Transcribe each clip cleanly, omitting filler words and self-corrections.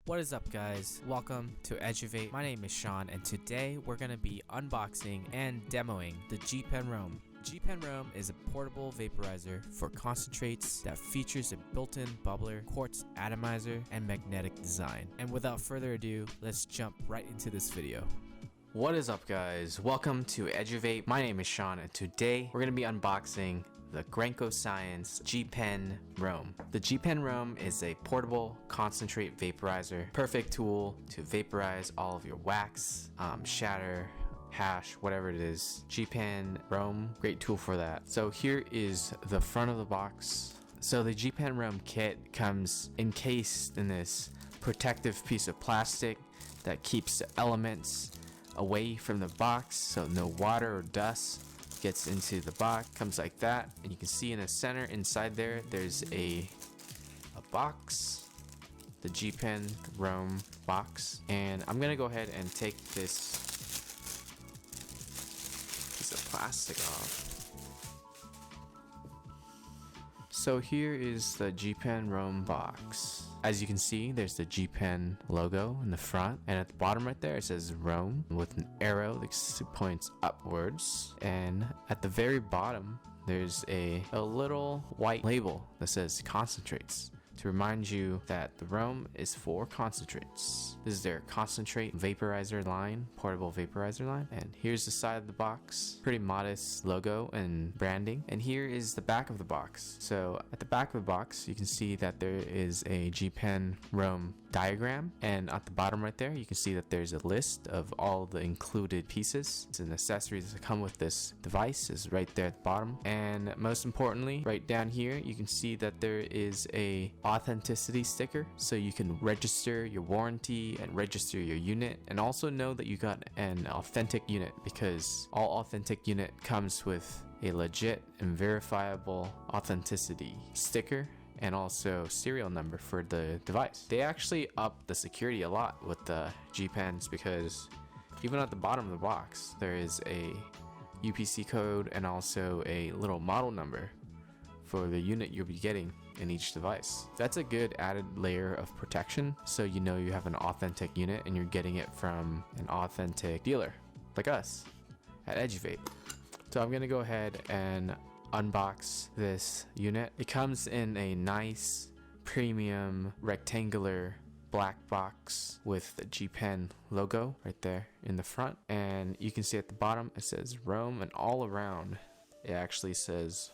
What is up, guys? Welcome to EDUVAPE. My name is Sean, and today we're going to be unboxing and demoing the gpen Roam. Gpen Roam is a portable vaporizer for concentrates that features a built-in bubbler, quartz atomizer, and magnetic design. And without further ado, let's jump right into this video. What is up, guys? Welcome to EDUVAPE. My name is Sean, and today we're going to be unboxing the Grenco Science gpen Roam. The gpen Roam is a portable concentrate vaporizer, perfect tool to vaporize all of your wax, shatter, hash, whatever it is. Gpen Roam, great tool for that. So here is the front of the box. So the gpen Roam kit comes encased in this protective piece of plastic that keeps the elements away from the box, so no water or dust gets into the box. Comes like that, and you can see in the center inside there's a box, the gpen Roam box. And I'm gonna go ahead and take this piece of plastic off. So here is the gpen Roam box. As you can see, there's the gpen logo in the front, and at the bottom right there it says Roam with an arrow that points upwards. And at the very bottom there's a little white label that says concentrates, to remind you that the Roam is for concentrates. This is their concentrate vaporizer line, portable vaporizer line. And here's the side of the box, pretty modest logo and branding. And here is the back of the box. So at the back of the box, you can see that there is a gpen Roam diagram, and at the bottom right there you can see that there's a list of all the included pieces and accessories that come with this device is right there at the bottom. And most importantly, right down here you can see that there is a authenticity sticker, so you can register your warranty and register your unit, and also know that you got an authentic unit, because all authentic unit comes with a legit and verifiable authenticity sticker and also serial number for the device. They actually up the security a lot with the gpens, because even at the bottom of the box there is a UPC code and also a little model number for the unit you'll be getting in each device. That's a good added layer of protection, so you know you have an authentic unit and you're getting it from an authentic dealer like us at EDUVAPE. So I'm gonna go ahead and unbox this unit. It comes in a nice premium rectangular black box with the gpen logo right there in the front, and you can see at the bottom it says Roam, and all around it actually says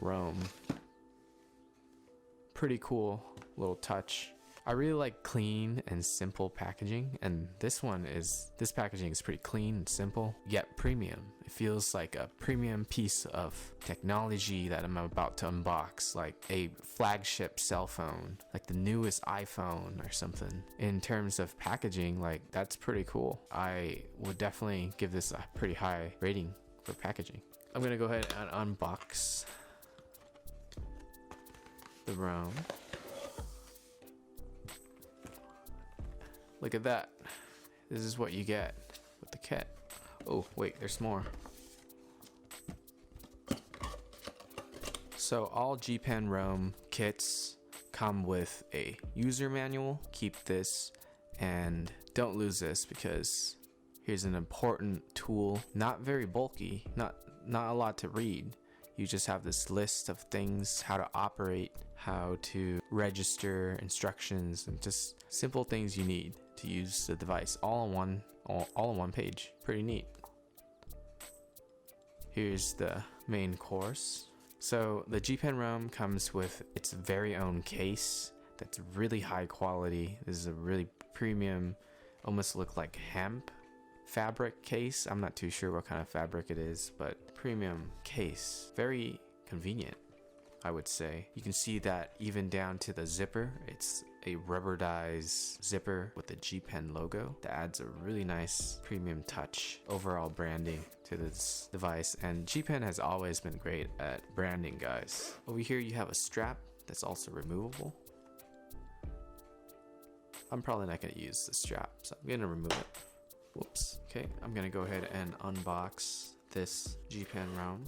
Roam. Pretty cool little touch. I really like clean and simple packaging, and this packaging is pretty clean and simple yet premium. It feels like a premium piece of technology that I'm about to unbox, like a flagship cell phone, like the newest iPhone or something. In terms of packaging, like, that's pretty cool. I would definitely give this a pretty high rating for packaging. I'm gonna go ahead and unbox the Roam. Look at that. This is what you get with the kit. Oh wait, there's more. So all gpen Roam kits come with a user manual. Keep this and don't lose this, because here's an important tool. Not very bulky, not a lot to read. You just have this list of things, how to operate, how to register, instructions, and just simple things you need to use the device, all in one page. Pretty neat. Here's the main course. So the gpen Roam comes with its very own case that's really high quality. This is a really premium, almost look like hemp fabric case. I'm not too sure what kind of fabric it is, but premium case. Very convenient, I would say. You can see that even down to the zipper, it's a rubberized zipper with the gpen logo that adds a really nice premium touch, overall branding to this device. And gpen has always been great at branding, guys. Over here you have a strap that's also removable. I'm probably not going to use the strap, so I'm going to remove it. Whoops. Okay, I'm gonna go ahead and unbox this gpen Roam.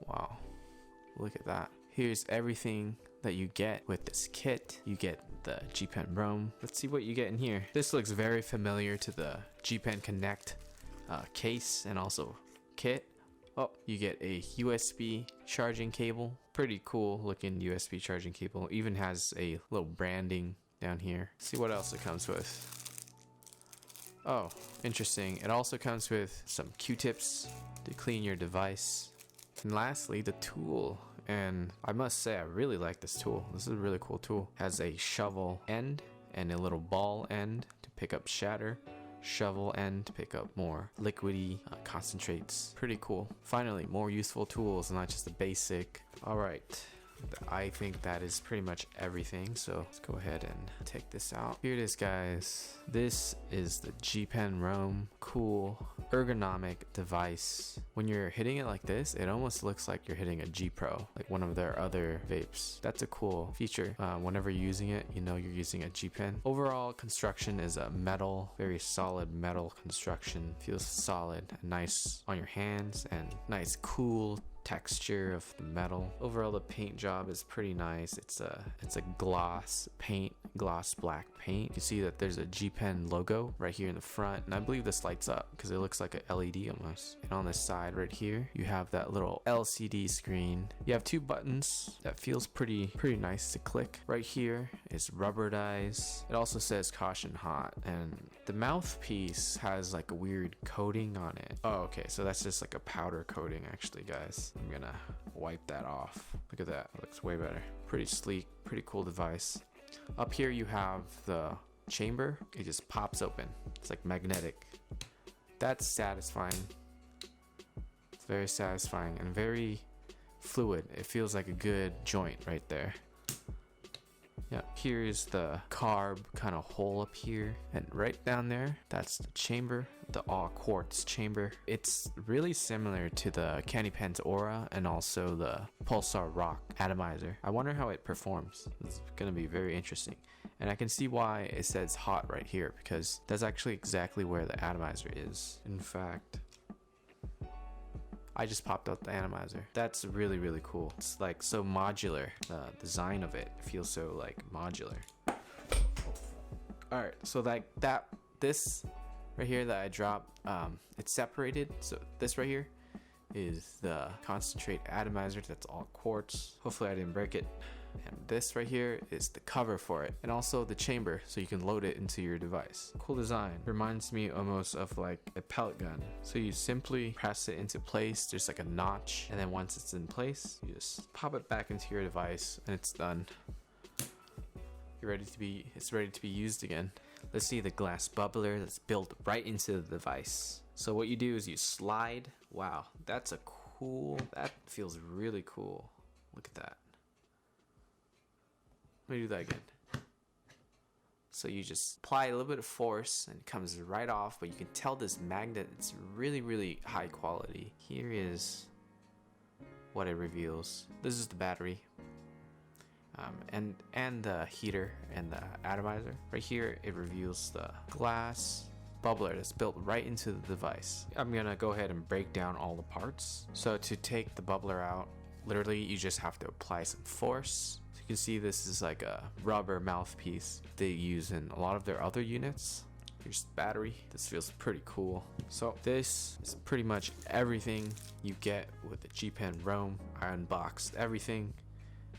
Wow. Look at that. Here's everything that you get with this kit. You get the G Pen Roam. Let's see what you get in here. This looks very familiar to the G Pen Connect case and also kit. Oh, you get a USB charging cable. Pretty cool looking USB charging cable. Even has a little branding down here. Let's see what else it comes with. Oh, interesting. It also comes with some Q-tips to clean your device. And lastly, the tool. And I must say, I really like this tool. This is a really cool tool. Has a shovel end and a little ball end to pick up shatter. Shovel end to pick up more liquidy concentrates. Pretty cool. Finally, more useful tools, not just the basic. All right. I think that is pretty much everything, so let's go ahead and take this out. Here it is, guys. This is the G Pen Roam. Cool ergonomic device. When you're hitting it like this, it almost looks like you're hitting a G Pro, like one of their other vapes. That's a cool feature. Whenever you're using it, you know you're using a G Pen. Overall construction is a metal, very solid metal construction. Feels solid, nice on your hands, and nice cool texture of the metal. Overall, the paint job is pretty nice. It's a gloss paint, gloss black paint. You see that there's a G Pen logo right here in the front, and I believe this lights up because it looks like a LED almost. And on the side right here, you have that little LCD screen. You have two buttons that feels pretty nice to click. Right here is rubberized. It also says caution hot, and the mouthpiece has like a weird coating on it. Oh, okay, so that's just like a powder coating actually, guys. I'm gonna wipe that off. Look at that, it looks way better. Pretty sleek, pretty cool device. Up here you have the chamber. It just pops open. It's like magnetic. That's satisfying. It's very satisfying and very fluid. It feels like a good joint right there. Yeah, here's the carb kind of hole up here, and right down there, that's the chamber, the all quartz chamber. It's really similar to the Candy Pen's Aura and also the Pulsar Rock atomizer. I wonder how it performs. It's gonna be very interesting. And I can see why it says hot right here, because that's actually exactly where the atomizer is. In fact, I just popped out the atomizer. That's really cool. It's like so modular. The design of it feels so like modular. All right, so like this right here that I dropped, it's separated. So this right here is the concentrate atomizer. That's all quartz. Hopefully I didn't break it. And this right here is the cover for it, and also the chamber so you can load it into your device. Cool design. Reminds me almost of like a pellet gun. So you simply press it into place. There's like a notch, and then once it's in place, you just pop it back into your device and it's done. It's ready to be used again. Let's see the glass bubbler that's built right into the device. So what you do is you slide. Wow, that feels really cool. Look at that. Let me do that again. So you just apply a little bit of force and it comes right off, but you can tell this magnet, it's really high quality. Here is what it reveals. This is the battery, and the heater and the atomizer. Right here it reveals the glass bubbler that's built right into the device. I'm gonna go ahead and break down all the parts. So to take the bubbler out, literally you just have to apply some force. You can see this is like a rubber mouthpiece they use in a lot of their other units. Here's the battery. This feels pretty cool. So this is pretty much everything you get with the G Pen Roam. I unboxed everything,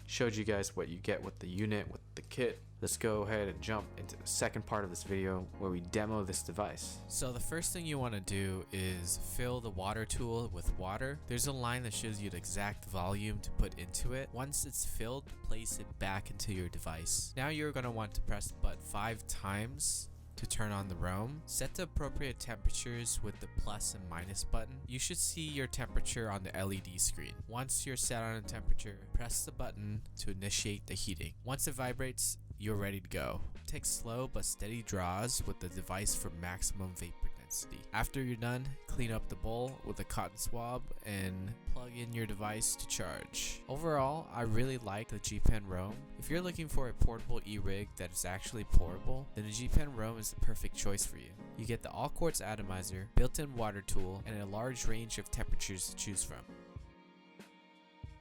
showed you guys what you get with the unit, with the kit. Let's go ahead and jump into the second part of this video where we demo this device. So the first thing you want to do is fill the water tool with water. There's a line that shows you the exact volume to put into it. Once it's filled, place it back into your device. Now you're going to want to press the button 5 times to turn on the roam. Set the appropriate temperatures with the plus and minus button. You should see your temperature on the LED screen. Once you're set on a temperature, press the button to initiate the heating. Once it vibrates, you're ready to go. Take slow but steady draws with the device for maximum vapor density. After you're done, clean up the bowl with a cotton swab and plug in your device to charge. Overall, I really like the G Pen Roam. If you're looking for a portable e-rig that is actually portable, then the G Pen Roam is the perfect choice for you. You get the all quartz atomizer, built-in water tool, and a large range of temperatures to choose from.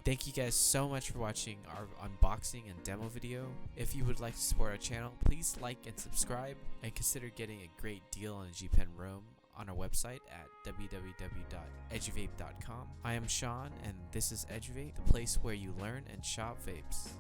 Thank you guys so much for watching our unboxing and demo video. If you would like to support our channel, please like and subscribe, and consider getting a great deal on a gpen Roam on our website at www.eduvape.com. I am Sean, and this is EduVape, the place where you learn and shop vapes.